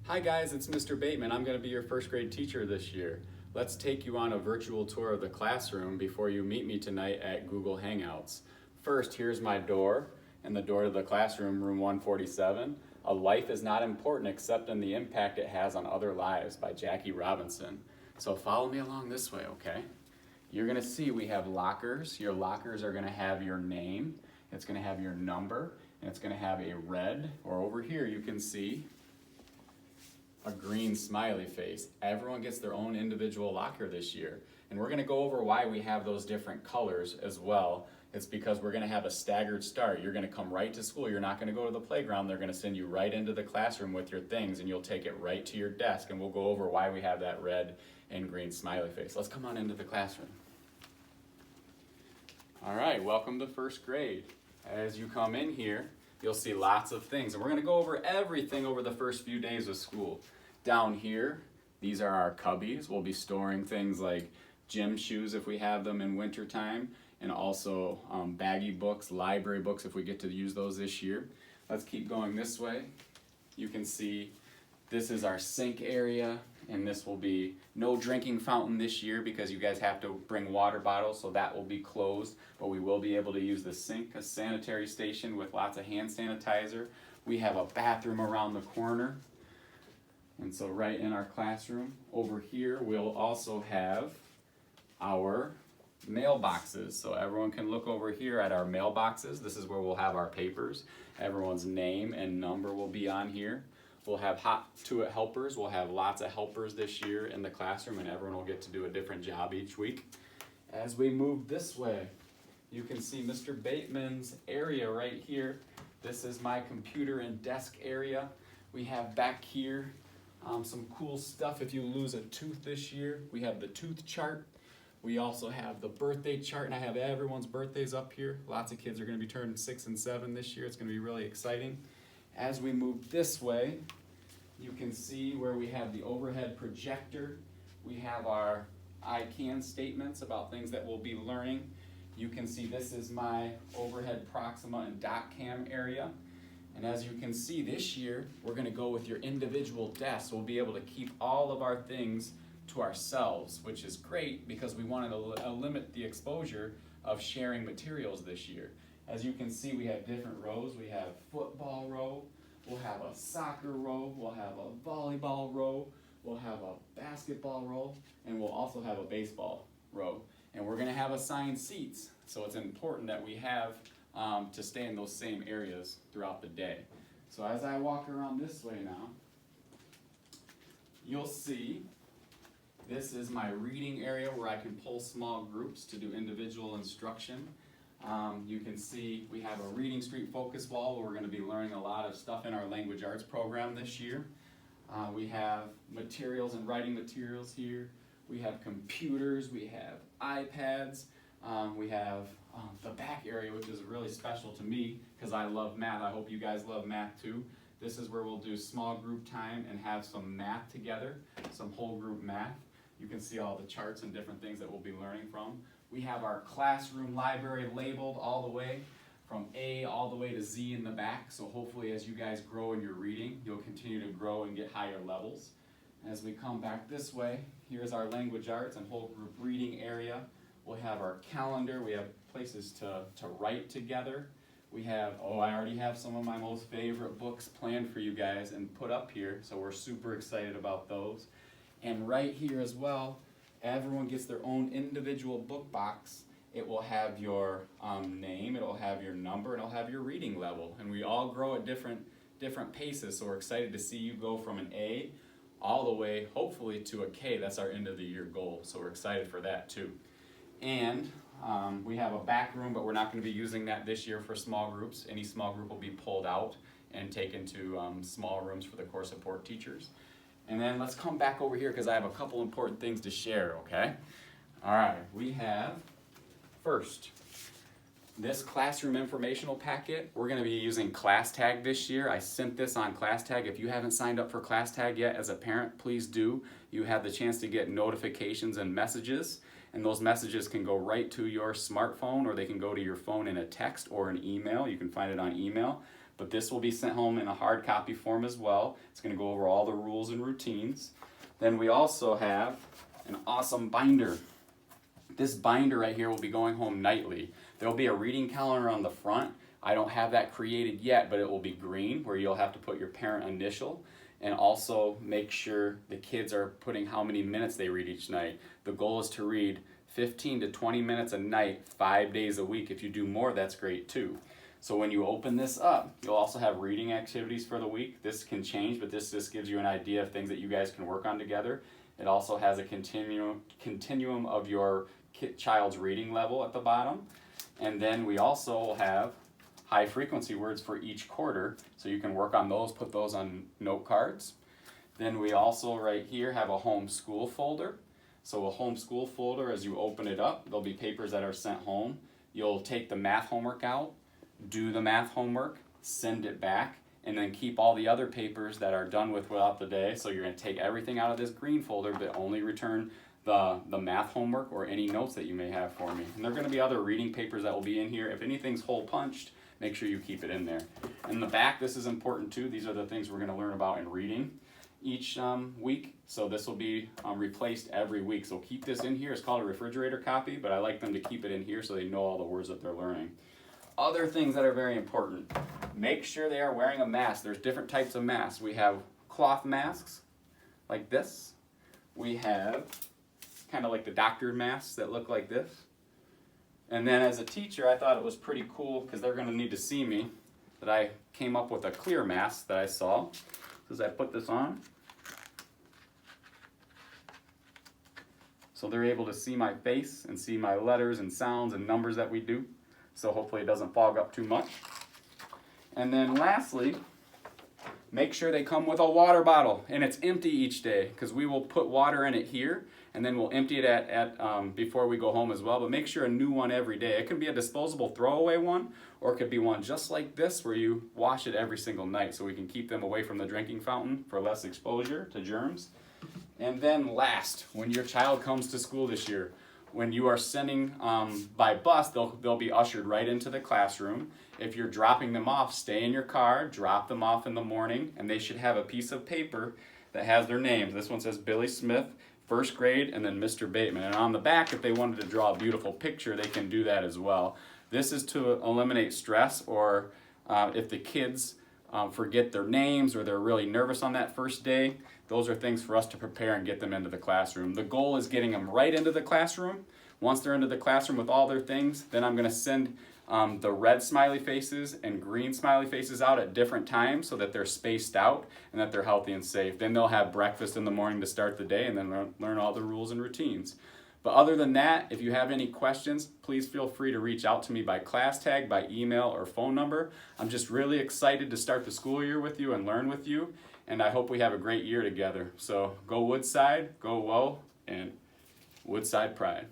Hi guys, it's Mr. Bateman. I'm going to be your first grade teacher this year. Let's take you on a virtual tour of the classroom before you meet me tonight at Google Hangouts. First, here's my door and the door to the classroom, room 147. A life is not important except in the impact it has on other lives by Jackie Robinson. So follow me along this way, okay? You're going to see we have lockers. Your lockers are going to have your name, it's going to have your number, and it's going to have a red, or over here you can see a green smiley face. Everyone gets their own individual locker this year. And we're going to go over why we have those different colors as well. It's because we're going to have a staggered start. You're going to come right to school. You're not going to go to the playground. They're going to send you right into the classroom with your things, and you'll take it right to your desk. And we'll go over why we have that red and green smiley face. Let's come on into the classroom. All right, welcome to first grade. As you come in here, you'll see lots of things. And we're going to go over everything over the first few days of school. Down here, these are our cubbies. We'll be storing things like gym shoes if we have them in winter time, and also baggy books, library books if we get to use those this year. Let's keep going this way. You can see this is our sink area, and this will be no drinking fountain this year because you guys have to bring water bottles, so that will be closed, but we will be able to use the sink, a sanitary station with lots of hand sanitizer. We have a bathroom around the corner. And so right in our classroom, over here, we'll also have our mailboxes. So everyone can look over here at our mailboxes. This is where we'll have our papers. Everyone's name and number will be on here. We'll have hot to it helpers. We'll have lots of helpers this year in the classroom, and everyone will get to do a different job each week. As we move this way, you can see Mr. Bateman's area right here. This is my computer and desk area. We have back here some cool stuff if you lose a tooth this year. We have the tooth chart. We also have the birthday chart, and I have everyone's birthdays up here. Lots of kids are going to be turning 6 and 7 this year. It's going to be really exciting. As we move this way, you can see where we have the overhead projector. We have our I can statements about things that we'll be learning. You can see this is my overhead Proxima and dot cam area. And as you can see this year, we're going to go with your individual desks. We'll be able to keep all of our things to ourselves, which is great because we wanted to limit the exposure of sharing materials this year. As you can see, we have different rows. We have football row, we'll have a soccer row, we'll have a volleyball row, we'll have a basketball row, and we'll also have a baseball row. And we're going to have assigned seats, so it's important that we have to stay in those same areas throughout the day. So as I walk around this way now, you'll see this is my reading area where I can pull small groups to do individual instruction. You can see we have a Reading Street focus wall where we're going to be learning a lot of stuff in our language arts program this year. We have materials and writing materials here. We have computers, we have iPads, we have the back area, which is really special to me because I love math. I hope you guys love math too. This is where we'll do small group time and have some math together, some whole group math. You can see all the charts and different things that we'll be learning from. We have our classroom library labeled all the way from A all the way to Z in the back. So hopefully as you guys grow in your reading, you'll continue to grow and get higher levels. As we come back this way, here's our language arts and whole group reading area. We'll have our calendar. We have places to write together. We have, I already have some of my most favorite books planned for you guys and put up here, so we're super excited about those. And right here as well, everyone gets their own individual book box. It will have your name, it will have your number, and it'll have your reading level. And we all grow at different paces, so we're excited to see you go from an A all the way, hopefully, to a K. That's our end of the year goal, so we're excited for that too. And we have a back room, but we're not going to be using that this year for small groups. Any small group will be pulled out and taken to small rooms for the core support teachers. And then let's come back over here because I have a couple important things to share, okay? All right, we have first this classroom informational packet. We're going to be using ClassTag this year. I sent this on ClassTag. If you haven't signed up for ClassTag yet as a parent, please do. You have the chance to get notifications and messages, and those messages can go right to your smartphone, or they can go to your phone in a text or an email. You can find it on email. but this will be sent home in a hard copy form as well. It's going to go over all the rules and routines. Then we also have an awesome binder. This binder right here will be going home nightly. There will be a reading calendar on the front. I don't have that created yet, but it will be green, where you'll have to put your parent initial, and also make sure the kids are putting how many minutes they read each night. The goal is to read 15 to 20 minutes a night, 5 days a week. If you do more, that's great too. So when you open this up, you'll also have reading activities for the week. This can change, but this just gives you an idea of things that you guys can work on together. It also has a continuum of your child's reading level at the bottom. And then we also have high frequency words for each quarter, so you can work on those, put those on note cards. Then we also right here have a home school folder. So a home school folder, as you open it up, there'll be papers that are sent home. You'll take the math homework out, do the math homework, send it back, and then keep all the other papers that are done with throughout the day. So you're going to take everything out of this green folder, but only return the math homework or any notes that you may have for me. And there are going to be other reading papers that will be in here. If anything's hole punched, make sure you keep it in there. In the back, this is important too. These are the things we're going to learn about in reading each week. So this will be replaced every week. So keep this in here. It's called a refrigerator copy, but I like them to keep it in here so they know all the words that they're learning. Other things that are very important. Make sure they are wearing a mask. There's different types of masks. We have cloth masks like this. We have kind of like the doctor masks that look like this. And then as a teacher, I thought it was pretty cool, because they're going to need to see me, that I came up with a clear mask that I saw. So as I put this on, so they're able to see my face and see my letters and sounds and numbers that we do. So hopefully it doesn't fog up too much. And then lastly, make sure they come with a water bottle, and it's empty each day, because we will put water in it here, and then we'll empty it before we go home as well. But make sure a new one every day. It can be a disposable throwaway one, or it could be one just like this where you wash it every single night, so we can keep them away from the drinking fountain for less exposure to germs. And then last, when your child comes to school this year, when you are sending by bus, they'll be ushered right into the classroom. If you're dropping them off, stay in your car, drop them off in the morning, and they should have a piece of paper that has their names. This one says Billy Smith, first grade, and then Mr. Bateman. And on the back, if they wanted to draw a beautiful picture, they can do that as well. This is to eliminate stress, or if the kids forget their names or they're really nervous on that first day. Those are things for us to prepare and get them into the classroom. The goal is getting them right into the classroom. Once they're into the classroom with all their things, then I'm going to send the red smiley faces and green smiley faces out at different times so that they're spaced out and that they're healthy and safe. Then they'll have breakfast in the morning to start the day, and then learn all the rules and routines. But other than that, if you have any questions, please feel free to reach out to me by class tag, by email, or phone number. I'm just really excited to start the school year with you and learn with you, and I hope we have a great year together. So go Woodside, go Whoa, and Woodside Pride.